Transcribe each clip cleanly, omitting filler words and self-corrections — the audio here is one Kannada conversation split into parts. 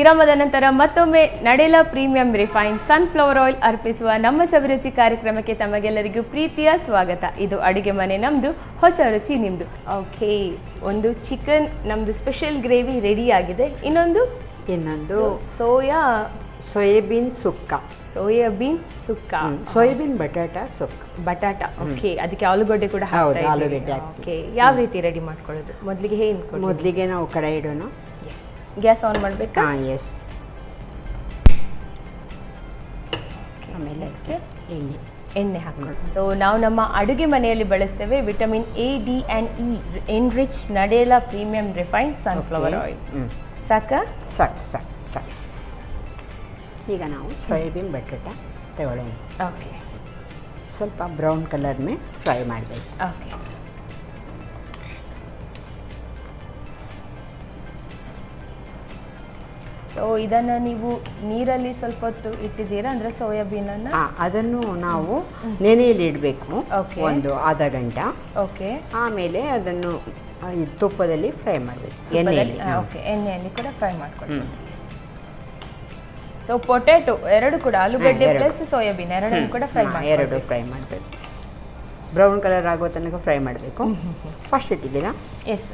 ವಿರಾಮದ ನಂತರ ಮತ್ತೊಮ್ಮೆ ನಡೆಲ ಪ್ರೀಮಿಯಂ ರಿಫೈನ್ಡ್ ಸನ್ಫ್ಲವರ್ ಆಯಿಲ್ ಅರ್ಪಿಸುವ ನಮ್ಮ ಸವಿರುಚಿ ಕಾರ್ಯಕ್ರಮಕ್ಕೆ ತಮಗೆಲ್ಲರಿಗೂ ಪ್ರೀತಿಯ ಸ್ವಾಗತ. ಇದು ಅಡುಗೆ ಮನೆ ನಮ್ಮದು, ಹೊಸ ರುಚಿ ನಿಮ್ಮದು. ಓಕೆ, ಒಂದು ಚಿಕನ್ ನಮ್ಮದು ಸ್ಪೆಷಲ್ ಗ್ರೇವಿ ರೆಡಿ ಆಗಿದೆ. ಇನ್ನೊಂದು ಸೋಯಾಬೀನ್ ಸುಕ್ಕ. ಸೋಯಾಬೀನ್ ಸುಕ್ಕ, ಸೋಯಾಬೀನ್ ಬಟಾಟಾ. ಓಕೆ, ಅದಕ್ಕೆ ಆಲೂಗಡ್ಡೆ ಕೂಡ ಆಲೂಗಡ್ಡೆ. ಓಕೆ, ಯಾವ ರೀತಿ ರೆಡಿ ಮಾಡ್ಕೊಳ್ಳೋದು? ಮೊದಲಿಗೆ ನಾವು ಕಡಾಯಿ ಇಡೋಣ. ಗ್ಯಾಸ್ ಆನ್ ಮಾಡಬೇಕಾ? ಎಸ್. ಆಮೇಲೆ ನೆಕ್ಸ್ಟ್ ಎಣ್ಣೆ ಹಾಕೊಳ್ಳೋದು. ಸೊ ನಾವು ನಮ್ಮ ಅಡುಗೆ ಮನೆಯಲ್ಲಿ ಬಳಸ್ತೇವೆ vitamin A, D and E enrich ನಡೆಲ ಪ್ರೀಮಿಯಂ ರಿಫೈನ್ಡ್ ಸನ್ಫ್ಲವರ್ ಆಯಿಲ್. ಸಾಕು. ಈಗ ನಾವು ಸೋಯಾಬೀನ್ ಬಟಾಟಾ ತಗೊಳ್ಳೋಣ. ಓಕೆ, ಸ್ವಲ್ಪ ಬ್ರೌನ್ ಕಲರ್ ಮೇಲೆ ಫ್ರೈ ಮಾಡಬೇಕು. ಓಕೆ, ಸೊ ಇದನ್ನು ನೀವು ನೀರಲ್ಲಿ ಸ್ವಲ್ಪ ಹೊತ್ತು ಇಟ್ಟಿದ್ದೀರಾ ಅಂದರೆ ಸೋಯಾಬೀನನ್ನು? ಅದನ್ನು ನಾವು ನೆನೆಯಲ್ಲಿ ಇಡಬೇಕು, ಒಂದು ಅರ್ಧ ಗಂಟೆ. ಓಕೆ, ಆಮೇಲೆ ಅದನ್ನು ತುಪ್ಪದಲ್ಲಿ ಫ್ರೈ ಮಾಡಬೇಕು, ಎಣ್ಣೆಯಲ್ಲಿ. ಓಕೆ, ಎಣ್ಣೆಯಲ್ಲಿ ಕೂಡ ಫ್ರೈ ಮಾಡ್ಕೊಳ್ಳಿ. ಸೊ ಪೊಟ್ಯಾಟೊ ಎರಡು ಕೂಡ, ಆಲೂಗಡ್ಡೆ ಪ್ಲಸ್ ಸೋಯಾಬೀನ್ ಎರಡನ್ನು ಕೂಡ ಫ್ರೈ ಮಾಡಬೇಕು. ಬ್ರೌನ್ ಕಲರ್ ಆಗೋ ತನಕ ಫ್ರೈ ಮಾಡಬೇಕು. ಫಸ್ಟ್ ಇಟ್ಟಿದ್ದೀರಾ? ಎಸ್,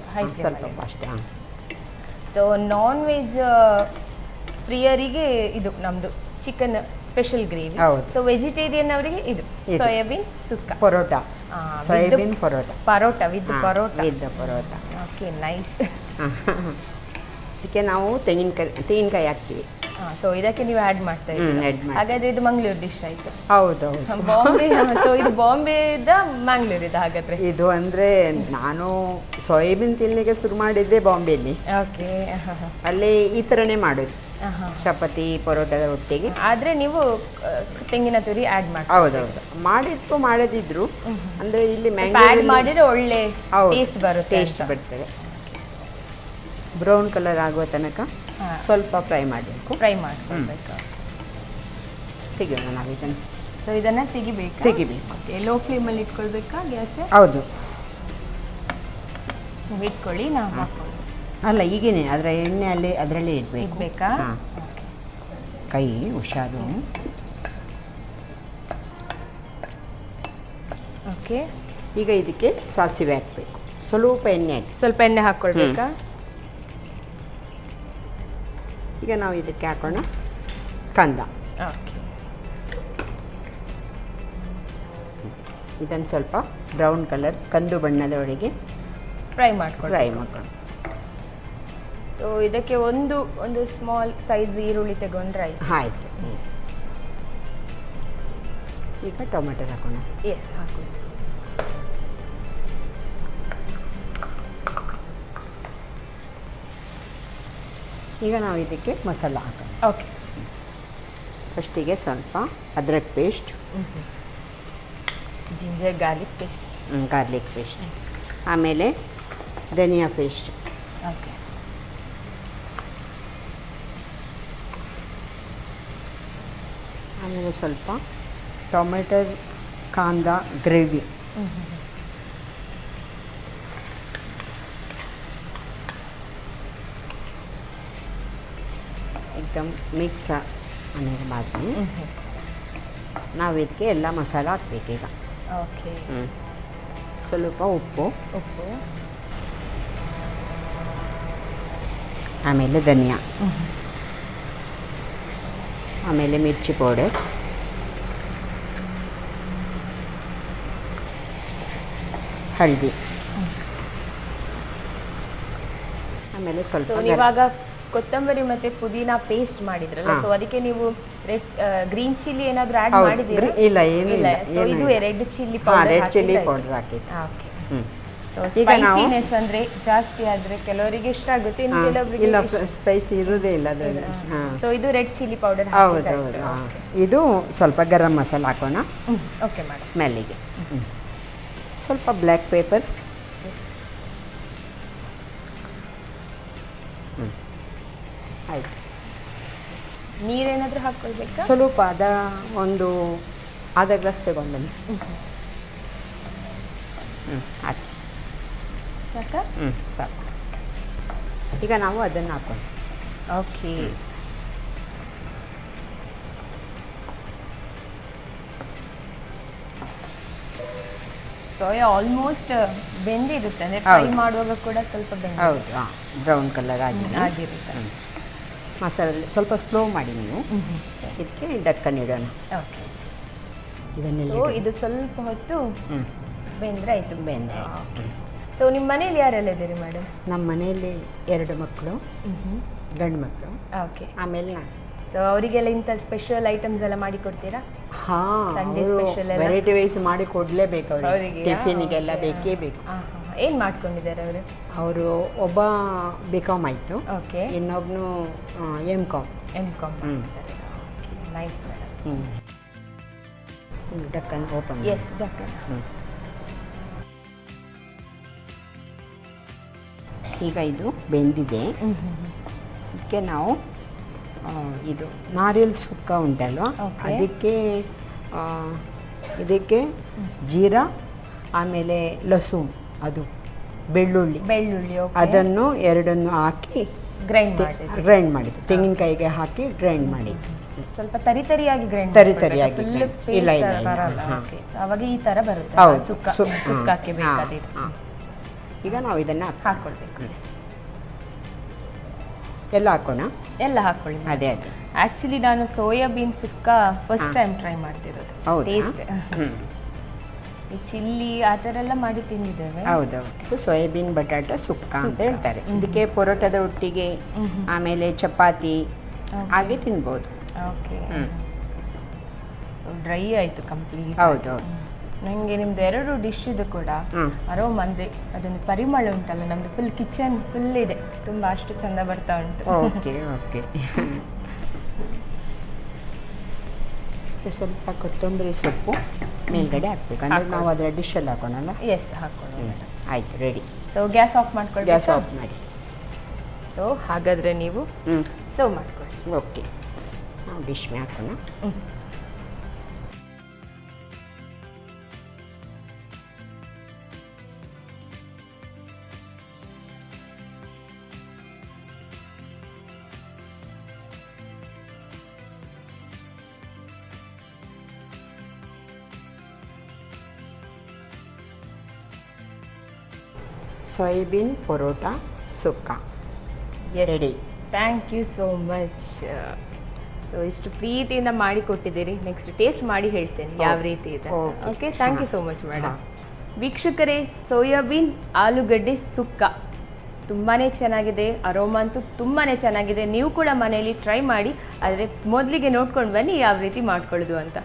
ಸ್ವಲ್ಪ ಫಸ್ಟ್. ಸೊ ನಾನ್ ವೆಜ್ ಪ್ರಿಯರಿಗೆ ಇದು ನಮ್ಮದು chicken special gravy. So vegetarian ಅವರಿಗೆ ಇದು soya bean sukka, parotta, soya bean parotta with parotta. Okay, nice. ಇದಕ್ಕೆ ನಾವು ತೆಂಗಿನಕಾಯಿ ಹಾಕ್ತೀವಿ. ಸೊ ಇದಕ್ಕೆ ನೀವು ಆ್ಯಡ್ ಮಾಡ್ತಾ ಇದ್ದೀವಿ. ಹಾಗಾದ್ರೆ ಇದು ಮಂಗಳೂರು ಡಿಶ್ ಆಯಿತು. ಹೌದು, ಬಾಂಬೆ. ಸೊ ಇದು ಬಾಂಬೆದ ಮಂಗಳೂರಿದ ಹಾಗಾದ್ರೆ? ಇದು ಅಂದರೆ ನಾನು ಸೋಯಾಬೀನ್ ತಿನ್ನಲಿಕ್ಕೆ ಶುರು ಮಾಡಿದ್ದೆ ಬಾಂಬೆಯಲ್ಲಿ. ಓಕೆ, ಅಲ್ಲಿ ಈ ಥರನೇ ಮಾಡೋದು, ಚಪಾತಿ ಪರೋಟದ ಒಟ್ಟಿಗೆ. ಆದರೆ ನೀವು ತೆಂಗಿನ ತುರಿ ಆ್ಯಡ್ ಮಾಡಿ? ಹೌದೌದು, ಮಾಡದಿದ್ರು ಅಂದರೆ ಇಲ್ಲಿ ಆ್ಯಡ್ ಮಾಡಿದ್ರೆ ಒಳ್ಳೆ ಟೇಸ್ಟ್ ಬರ್ತದೆ. ಬ್ರೌನ್ ಕಲರ್ ಆಗುವ ತನಕ ಸ್ವಲ್ಪ ಫ್ರೈ ಮಾಡಬೇಕು. ತೆಗಿಯೋಣ ನಾವು ಇದನ್ನು. ಸೊ ಇದನ್ನು ತೆಗಿಬೇಕು. ಲೋ ಫ್ಲೇಮಲ್ಲಿ ಇಟ್ಕೊಳ್ಬೇಕಾ ಗ್ಯಾಸ್? ಹೌದು, ಇಟ್ಕೊಳ್ಳಿ. ನಾವು ಹಾಕೊಳ್ಳಿ. ಅಲ್ಲ, ಈಗೇನೆ ಅದರ ಎಣ್ಣೆ ಅದರಲ್ಲೇ ಇಡಬೇಕಾ? ಕೈ ಹುಷಾರು. ಓಕೆ, ಈಗ ಇದಕ್ಕೆ ಸಾಸಿವೆ ಹಾಕಬೇಕು. ಸ್ವಲ್ಪ ಎಣ್ಣೆ ಹಾಕ್ಕೊಳ್ಬೇಕಾ? ಈಗ ನಾವು ಇದಕ್ಕೆ ಹಾಕೋಣ ಕಂದ. ಓಕೆ, ಇದನ್ನು ಸ್ವಲ್ಪ ಬ್ರೌನ್ ಕಲರ್ ಕಂದು ಬಣ್ಣದೊಳಗೆ ಫ್ರೈ ಮಾಡ್ಕೊಂಡು. ಸೊ ಇದಕ್ಕೆ ಒಂದು ಸ್ಮಾಲ್ ಸೈಜ್ ಈರುಳ್ಳಿ ತಗೊಂಡ್ರೆ ಆಯಿತು. ಈಗ ಟೊಮೆಟೊ ಹಾಕೋಣ. ಎಸ್, ಹಾಕೋಣ. ಈಗ ನಾವು ಇದಕ್ಕೆ ಮಸಾಲ ಹಾಕೋಣ. ಓಕೆ, ಫಸ್ಟಿಗೆ ಸ್ವಲ್ಪ ಅದ್ರಕ್ ಪೇಸ್ಟ್, ಜಿಂಜರ್ ಗಾರ್ಲಿಕ್ ಪೇಸ್ಟ್, ಆಮೇಲೆ ಧನಿಯಾ ಪೇಸ್ಟ್. ಓಕೆ, ಆಮೇಲೆ ಸ್ವಲ್ಪ ಟೊಮೆಟೊ ಕಾಂದ ಗ್ರೇವಿ. एकदम ಮಿಕ್ಸ್ ಅನ್ನೋದು ಮಾಡಿ ನಾವು ಇದಕ್ಕೆ ಎಲ್ಲ ಮಸಾಲ ಹಾಕಬೇಕೀಗ. ಓಕೆ, ಸ್ವಲ್ಪ ಉಪ್ಪು, ಆಮೇಲೆ ಧನಿಯಾ, ಆಮೇಲೆ ಮಿರ್ಚಿ ಪೌಡರ್, ಹಳದಿ, ಆಮೇಲೆ ಸ್ವಲ್ಪ ಇವಾಗ ಕೊತ್ತಂಬರಿ ಮತ್ತೆ ಪುದೀನಾ ಪೇಸ್ಟ್ ಮಾಡಿದ್ರಲ್ಲ, ಸೊ ಅದಕ್ಕೆ ನೀವು ಗ್ರೀನ್ ಚಿಲ್ಲಿ ಏನಾದರೂ ಆ್ಯಡ್ ಮಾಡಿದ್ದೀರಾ? ಇಲ್ಲ, ಏನಿಲ್ಲ. ಸೊ ಇದು ರೆಡ್ ಚಿಲ್ಲಿ ಪೌಡರ್ ಹಾಕಿದ್ದು. ಓಕೆ, ಸೊ ಸ್ಪೈಸಿನೆಸ್ ಅಂದರೆ ಜಾಸ್ತಿ ಆದರೆ ಕೆಲವರಿಗೆ ಇಷ್ಟ ಆಗುತ್ತೆ, ಇನ್ನು ಕೆಲವರಿಗೆ ಇಲ್ಲ, ಸ್ಪೈಸಿ ಇರೋದೇ ಇಲ್ಲ ಅದರಲ್ಲಿ. ಸೊ ಇದು ರೆಡ್ ಚಿಲ್ಲಿ ಪೌಡರ್. ಹೌದು. ಇದು ಸ್ವಲ್ಪ ಗರಂ ಮಸಾಲ ಹಾಕೋಣ. ಓಕೆ, ಮಾಡಿ ಸ್ಮೆಲ್ಲಿಗೆ. ಸ್ವಲ್ಪ ಬ್ಲ್ಯಾಕ್ ಪೇಪರ್. ಆಯಿತು. ನೀರೇನಾದರೂ ಹಾಕ್ಕೊಳ್ಬೇಕಾ? ಸ್ವಲ್ಪ ಒಂದು ಅರ್ಧ ಗ್ಲಾಸ್ ತಗೊಂಡ್ಬನ್ನಿ. ಆಯ್ತು, ಸಾಕಾ? ಸಾಕು. ಈಗ ನಾವು ಅದನ್ನು ಹಾಕೋಣ. ಓಕೆ, ಸೋಯಾ ಆಲ್ಮೋಸ್ಟ್ ಬೆಂದಿರುತ್ತೆ ಅಂದರೆ ಫ್ರೈ ಮಾಡುವಾಗ ಕೂಡ ಸ್ವಲ್ಪ ಹೌದು, ಬ್ರೌನ್ ಕಲರ್ ಆಗಿರುತ್ತೆ. ಮಸಾಲೆ ಸ್ವಲ್ಪ ಸ್ಲೋ ಮಾಡಿ ನೀವು. ಇದಕ್ಕೆ ಡಕ್ಕನ್ ಇಡೋಣ. ಓಕೆ, ಇದನ್ನೆಲ್ಲ ಇದು ಸ್ವಲ್ಪ ಹೊತ್ತು ಬೆಂದರೆ ಆಯಿತು. ಬೆಂದರೆ. ಸೊ ನಿಮ್ಮ ಮನೇಲಿ ಯಾರೆಲ್ಲ ಇದ್ದೀರಿ ಮೇಡಮ್? ನಮ್ಮ ಮನೆಯಲ್ಲಿ 2 ಮಕ್ಕಳು, ಗಂಡು ಮಕ್ಕಳು. ಓಕೆ, ಆಮೇಲೆ ನಾನು. ಸೊ ಅವರಿಗೆಲ್ಲ ಇಂಥ ಸ್ಪೆಷಲ್ ಐಟಮ್ಸ್ ಎಲ್ಲ ಮಾಡಿ ಕೊಡ್ತೀರಾ? ಸಂಡೇ ಸ್ಪೆಷಲ್ ವೆರೈಟಿ ವೈಸ್ ಮಾಡಿ ಕೊಡಲೇಬೇಕು ಅವರಿಗೆ. ಟಿಫಿನಿಗೆಲ್ಲ ಬೇಕೇ ಬೇಕು. ಏನು ಮಾಡ್ಕೊಂಡಿದ್ದಾರೆ ಅವರು? ಅವರು ಒಬ್ಬ BCom ಆಯಿತು, ಓಕೆ, ಇನ್ನೊಬ್ಬನು MCom. Nice madam. Deccan open. Yes, Deccan. ಈಗ ಇದು ಬೆಂದಿದೆ. ಇದಕ್ಕೆ ನಾವು ಇದು ನಾರಿಯಲ್ ಸುಕ್ಕ ಉಂಟಲ್ವ, ಇದಕ್ಕೆ ಜೀರಾ, ಆಮೇಲೆ ಲಸೂನ್, ಅದು ಬೆಳ್ಳುಳ್ಳಿ ಅದನ್ನು ಎರಡನ್ನು ಹಾಕಿ ಗ್ರೈಂಡ್ ಮಾಡಿದ್ದು. ತೆಂಗಿನಕಾಯಿಗೆ ಹಾಕಿ ಗ್ರೈಂಡ್ ಮಾಡಿ ಸ್ವಲ್ಪ ತರಿತರಿಯಾಗಿ ಗ್ರೈಂಡ್ ತರಿತರಿಯಾಗಿ ಇಲ್ಲ ಅವಾಗ ಈ ಥರ ಬರುತ್ತೆ. ಹೌದು, ಸುಕ್ಕಕ್ಕೆ ಬೇಕಾದಿದ್ದು. ಈಗ ನಾವು ಇದನ್ನು ಹಾಕ್ಕೊಳ್ಬೇಕು. ಎಲ್ಲ ಹಾಕೋಣ. ಎಲ್ಲ ಹಾಕ್ಕೊಳ್ಳಿ. ಅದೇ ಆ್ಯಕ್ಚುಲಿ ನಾನು ಸೋಯಾಬೀನ್ ಸುಕ್ಕ ಫಸ್ಟ್ ಟೈಮ್ ಟ್ರೈ ಮಾಡ್ತಿರೋದು. ಟೇಸ್ಟ್ ಈ ಚಿಲ್ಲಿ ಆ ಥರ ಎಲ್ಲ ಮಾಡಿ ತಿಂದಿದ್ದೇವೆ. ಹೌದೌದು, ಸೋಯಾಬೀನ್ ಬಟಾಟ ಸುಕ್ಕ ಅಂತ ಹೇಳ್ತಾರೆ. ಇದಕ್ಕೆ ಪರೋಟದ ಒಟ್ಟಿಗೆ ಆಮೇಲೆ ಚಪಾತಿ ಹಾಗೆ ತಿನ್ಬೋದು. ಓಕೆ, ಸೊ ಡ್ರೈ ಆಯಿತು ಕಂಪ್ಲೀಟ್. ಹೌದೌದು. ನನಗೆ ನಿಮ್ದು 2 ಡಿಶ್ ಇದು ಕೂಡ ಅರೋಮ್ ಅಂದರೆ ಅದೊಂದು ಪರಿಮಳ ಉಂಟಲ್ಲ, ನಮ್ಮದು ಫುಲ್ ಕಿಚನ್ ಫುಲ್ ಇದೆ, ತುಂಬ ಅಷ್ಟು ಚಂದ ಬರ್ತಾ ಉಂಟು. Okay okay. ಸ್ವಲ್ಪ ಕೊತ್ತಂಬರಿ ಸೊಪ್ಪು ಮೇಲ್ಗಡೆ ಹಾಕ್ಬೇಕು, ಅಂದರೆ ನಾವು ಅದರ ಡಿಶಲ್ಲಿ ಹಾಕೋಣಲ್ಲ. ಎಸ್, ಹಾಕೋಣ. ಆಯಿತು, ರೆಡಿ. ಸೊ ಗ್ಯಾಸ್ ಆಫ್ ಮಾಡ್ಕೊಳ್ಳಿ. ಗ್ಯಾಸ್ ಆಫ್ ಮಾಡಿ. ಸೊ ಹಾಗಾದರೆ ನೀವು ಸರ್ವ್ ಮಾಡ್ಕೊಳ್ಳಿ. ಓಕೆ, ನಾವು ಡಿಶ್ ಮೇಲೆ ಹಾಕೋಣ. Soya bean parotta sukka ready. Thank you so much. So ಇಷ್ಟು ಪ್ರೀತಿಯಿಂದ ಮಾಡಿ ಕೊಟ್ಟಿದ್ದೀರಿ. ನೆಕ್ಸ್ಟ್ ಟೇಸ್ಟ್ ಮಾಡಿ ಹೇಳ್ತೇನೆ ಯಾವ ರೀತಿ ಇದೆ. Okay, thank you so much madam. ವೀಕ್ಷಕರೇ, ಸೋಯಾಬೀನ್ ಆಲೂಗಡ್ಡೆ ಸುಕ್ಕ ತುಂಬಾ ಚೆನ್ನಾಗಿದೆ. ಅರೋಮಾ ಅಂತೂ ತುಂಬಾ ಚೆನ್ನಾಗಿದೆ. ನೀವು ಕೂಡ ಮನೆಯಲ್ಲಿ ಟ್ರೈ ಮಾಡಿ. ಆದರೆ ಮೊದಲಿಗೆ ನೋಡ್ಕೊಂಡು ಬನ್ನಿ ಯಾವ ರೀತಿ ಮಾಡ್ಕೊಳ್ಳೋದು ಅಂತ.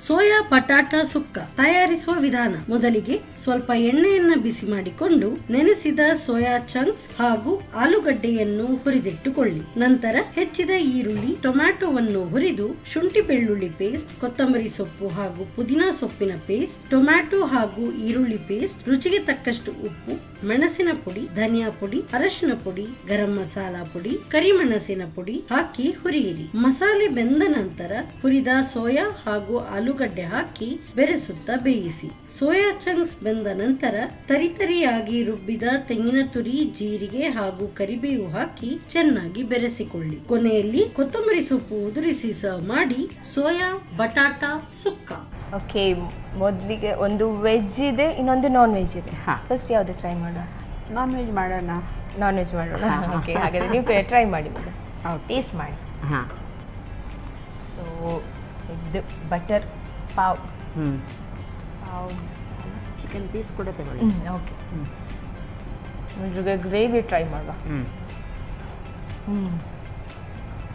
ಸೋಯಾ ಬಟಾಟ ಸುಕ್ಕ ತಯಾರಿಸುವ ವಿಧಾನ. ಮೊದಲಿಗೆ ಸ್ವಲ್ಪ ಎಣ್ಣೆಯನ್ನ ಬಿಸಿ ಮಾಡಿಕೊಂಡು ನೆನೆಸಿದ ಸೋಯಾ ಚಂಕ್ಸ್ ಹಾಗೂ ಆಲೂಗಡ್ಡೆಯನ್ನು ಹುರಿದಿಟ್ಟುಕೊಳ್ಳಿ. ನಂತರ ಹೆಚ್ಚಿದ ಈರುಳ್ಳಿ, ಟೊಮ್ಯಾಟೊವನ್ನು ಹುರಿದು, ಶುಂಠಿ ಬೆಳ್ಳುಳ್ಳಿ ಪೇಸ್ಟ್, ಕೊತ್ತಂಬರಿ ಸೊಪ್ಪು ಹಾಗೂ ಪುದೀನಾ ಸೊಪ್ಪಿನ ಪೇಸ್ಟ್, ಟೊಮ್ಯಾಟೊ ಹಾಗೂ ಈರುಳ್ಳಿ ಪೇಸ್ಟ್, ರುಚಿಗೆ ತಕ್ಕಷ್ಟು ಉಪ್ಪು, ಮೆಣಸಿನ ಪುಡಿ, ಧನಿಯಾ ಪುಡಿ, ಅರಶಿನ ಪುಡಿ, ಗರಂ ಮಸಾಲಾ ಪುಡಿ, ಕರಿಮೆಣಸಿನ ಪುಡಿ ಹಾಕಿ ಹುರಿಯಿರಿ. ಮಸಾಲೆ ಬೆಂದ ನಂತರ ಹುರಿದ ಸೋಯಾ ಹಾಗೂ ಆಲೂಗಡ್ಡೆ ಹಾಕಿ ಬೆರೆಸುತ್ತಾ ಬೇಯಿಸಿ. ಸೋಯಾ ಚಂಕ್ಸ್ ಬೆಂದ ನಂತರ ತರಿತರಿಯಾಗಿ ರುಬ್ಬಿದ ತೆಂಗಿನ ತುರಿ, ಜೀರಿಗೆ ಹಾಗೂ ಕರಿಬೇವು ಹಾಕಿ ಚೆನ್ನಾಗಿ ಬೆರೆಸಿಕೊಳ್ಳಿ. ಕೊನೆಯಲ್ಲಿ ಕೊತ್ತಂಬರಿ ಸೊಪ್ಪು ಉದುರಿಸಿ ಸರ್ವ್ ಮಾಡಿ. ಸೋಯಾ ಬಟಾಟ ಸುಕ್ಕ. ಓಕೆ, ಮೊದಲಿಗೆ ಒಂದು ವೆಜ್ ಇದೆ, ಇನ್ನೊಂದು ನಾನ್ ವೆಜ್ ಇದೆ. ಫಸ್ಟ್ ಯಾವುದು ಟ್ರೈ ಮಾಡೋಣ? ನಾನ್ ವೆಜ್ ಮಾಡೋಣ. ನಾನ್ ವೆಜ್ ಮಾಡೋಣ. ಓಕೆ, ಹಾಗಾದರೆ ನೀವು ಟ್ರೈ ಮಾಡಿ, ಟೇಸ್ಟ್ ಮಾಡಿ. ಹಾಂ, ಸೊ ಇದು butter pav. Pav chicken piece ಕೂಡ ತಗೊಳ್ಳಿ. ಓಕೆ, ಇದ್ರಿಗೆ ಗ್ರೇವಿ ಟ್ರೈ ಮಾಡುವ.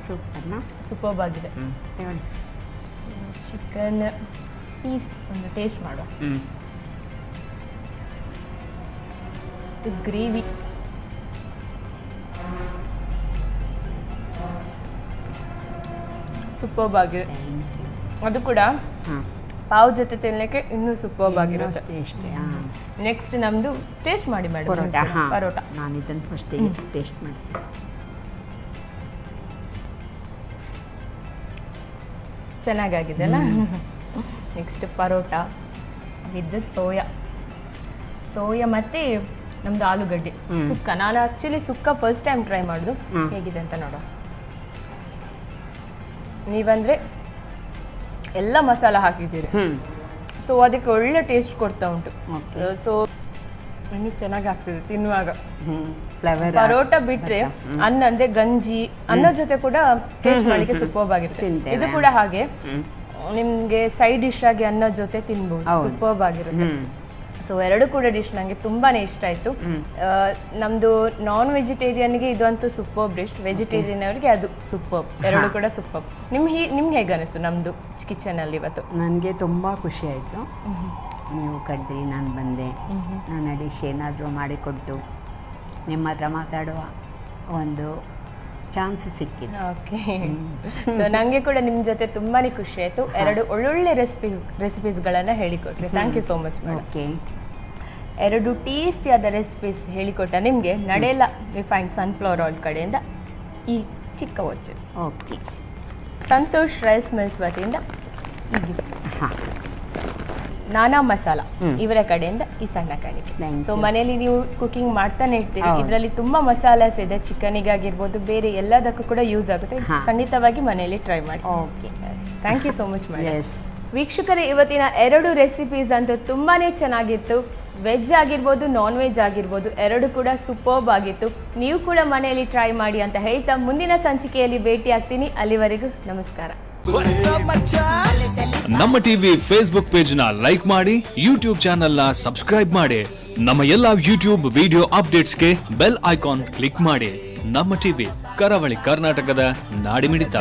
ಸೂಪರ್ನಾ? ಸೂಪರ್ಬ್ ಆಗಿದೆ. ಚಿಕನ್ ಪೀಸ್ ಒಂದು ಟೇಸ್ಟ್ ಮಾಡುವ. ಗ್ರೇವಿ ಸೂಪರ್ಬ್ ಆಗಿದೆ. ಅದು ಕೂಡ ಪಾವ್ ಜೊತೆ ತಿನ್ನಲಿಕ್ಕೆ ಇನ್ನೂ ಸೂಪರ್ಬ್ ಆಗಿರುತ್ತೆ. ನೆಕ್ಸ್ಟ್ ನಮ್ಮದು ಟೇಸ್ಟ್ ಮಾಡಿ ಮೇಡಮ್. ಪರೋಟ. ನಾನು ಇದನ್ನು ಫಸ್ಟ್ ಟೇಸ್ಟ್ ಮಾಡಿ. ಚೆನ್ನಾಗಿದೆ ಅಲ್ಲ? ನೆಕ್ಸ್ಟ್ ಪರೋಟ ವಿತ್ ಸೋಯಾ ಮತ್ತು ನಮ್ಮದು ಆಲೂಗಡ್ಡೆ ಸುಕ್ಕ. ನಾನು ಆ್ಯಕ್ಚುಲಿ ಸುಕ್ಕ ಫಸ್ಟ್ ಟೈಮ್ ಟ್ರೈ ಮಾಡೋದು. ಹೇಗಿದೆ ಅಂತ ನೋಡೋ. ನೀವಂದರೆ ಎಲ್ಲ ಮಸಾಲ ಹಾಕಿದ್ದೀರಿ, ಸೊ ಅದಕ್ಕೆ ಒಳ್ಳೆ ಟೇಸ್ಟ್ ಕೊಡ್ತಾ ಉಂಟು. ಸೊ ಎಣ್ಣೆ ಚೆನ್ನಾಗಿ ಆಗ್ತದೆ ತಿನ್ನುವಾಗ. ಫ್ಲೇವರ್ ಪರೋಟ ಬಿಟ್ರೆ ಅನ್ನ ಅಂದ್ರೆ ಗಂಜಿ ಅನ್ನ ಜೊತೆ ಕೂಡ ಟೇಸ್ಟ್ ಮಾಡಲಿಕ್ಕೆ ಸೂಪರ್ಬ್ ಆಗಿರುತ್ತೆ. ಇದು ಕೂಡ ಹಾಗೆ ನಿಮ್ಗೆ ಸೈಡ್ ಡಿಶ್ ಆಗಿ ಅನ್ನ ಜೊತೆ ತಿನ್ಬಹುದು, ಸೂಪರ್ಬ್ ಆಗಿರುತ್ತೆ. ಸೊ ಎರಡು ಕೂಡ ಡಿಶ್ ನಂಗೆ ತುಂಬಾನೇ ಇಷ್ಟ ಆಯ್ತು. ನಮ್ದು ನಾನ್ ವೆಜಿಟೇರಿಯನ್ಗೆ ಇದಂತೂ ಸೂಪರ್ಬ್ ಡಿಶ್, ವೆಜಿಟೇರಿಯನ್ ಅವರಿಗೆ ಅದು ಸೂಪರ್ಬ್, ಎರಡು ಕೂಡ ಸೂಪರ್ಬ್. ನಿಮ್ಗೆ ಹೇಗೆ ಅನಿಸ್ತು ನಮ್ದು ಕಿಚನ್ ಅಲ್ಲಿ ಇವತ್ತು? ನನಗೆ ತುಂಬ ಖುಷಿ ಆಯಿತು. ನೀವು ಕರೆದ್ರಿ, ನಾನು ಬಂದೆ, ನನ್ನ ಡಿಶ್ ಏನಾದರೂ ಮಾಡಿಕೊಟ್ಟು ನಿಮ್ಮ ಹತ್ರ ಮಾತಾಡುವ ಒಂದು ಚಾನ್ಸ್ ಸಿಕ್ಕಿದೆ. ಓಕೆ. ಸೊ ನನಗೆ ಕೂಡ ನಿಮ್ಮ ಜೊತೆ ತುಂಬಾನೇ ಖುಷಿ ಆಯಿತು. ಎರಡು ಒಳ್ಳೊಳ್ಳೆ ರೆಸಿಪೀಸ್ಗಳನ್ನು ಹೇಳಿಕೊಟ್ರಿ. Thank you so much madam. Okay. ಎರಡು ಟೇಸ್ಟಿಯಾದ ರೆಸಿಪೀಸ್ ಹೇಳಿಕೊಟ್ಟ ನಿಮಗೆ ನಡೆಯಲ್ಲ ರಿಫೈನ್ಡ್ ಸನ್ಫ್ಲವರ್ ಆಯಿಲ್ ಕಡೆಯಿಂದ ಈ ಚಿಕ್ಕ watch. Okay. Santosh rice mills ವತಿಯಿಂದ ಈ ಗಿಫ್ಟ್. ನಾನಾ ಮಸಾಲ ಇವರ ಕಡೆಯಿಂದ ಈ ಸಣ್ಣ ಕಾಣಿಕೆ. ಸೊ ಮನೆಯಲ್ಲಿ ನೀವು ಕುಕಿಂಗ್ ಮಾಡ್ತಾನೆ ಇರ್ತೀರಿ, ಇದರಲ್ಲಿ ತುಂಬಾ ಮಸಾಲಾಸ್ ಇದೆ, ಚಿಕನಿಗಾಗಿರ್ಬೋದು ಬೇರೆ ಎಲ್ಲದಕ್ಕೂ ಕೂಡ ಯೂಸ್ ಆಗುತ್ತೆ. ಖಂಡಿತವಾಗಿ ಮನೆಯಲ್ಲಿ ಟ್ರೈ ಮಾಡಿ. Okay. Thank you so much madam. Yes ವೀಕ್ಷಕರೇ, ಇವತ್ತಿನ ಎರಡು ರೆಸಿಪೀಸ್ ಅಂತೂ ತುಂಬಾನೇ ಚೆನ್ನಾಗಿತ್ತು. ವೆಜ್ ಆಗಿರ್ಬೋದು, ನಾನ್ ವೆಜ್ ಆಗಿರ್ಬೋದು, ಎರಡು ಕೂಡ ಸೂಪರ್ಬ್ ಆಗಿತ್ತು. ನೀವು ಕೂಡ ಮನೆಯಲ್ಲಿ ಟ್ರೈ ಮಾಡಿ ಅಂತ ಹೇಳ್ತಾ ಮುಂದಿನ ಸಂಚಿಕೆಯಲ್ಲಿ ಭೇಟಿ ಆಗ್ತೀನಿ. ಅಲ್ಲಿವರೆಗೂ ನಮಸ್ಕಾರ. ನಮ್ಮ ಟಿವಿ ಫೇಸ್ಬುಕ್ ಪೇಜ್ ನ ಲೈಕ್ ಮಾಡಿ, ಯೂಟ್ಯೂಬ್ ಚಾನೆಲ್ ನ ಸಬ್ಸ್ಕ್ರೈಬ್ ಮಾಡಿ, ನಮ್ಮ ಎಲ್ಲಾ ಯೂಟ್ಯೂಬ್ ವಿಡಿಯೋ ಅಪ್ಡೇಟ್ಸ್ಗೆ ಬೆಲ್ ಐಕಾನ್ ಕ್ಲಿಕ್ ಮಾಡಿ. ನಮ್ಮ ಟಿವಿ, ಕರಾವಳಿ ಕರ್ನಾಟಕದ ನಾಡಿಮಿಡಿತ.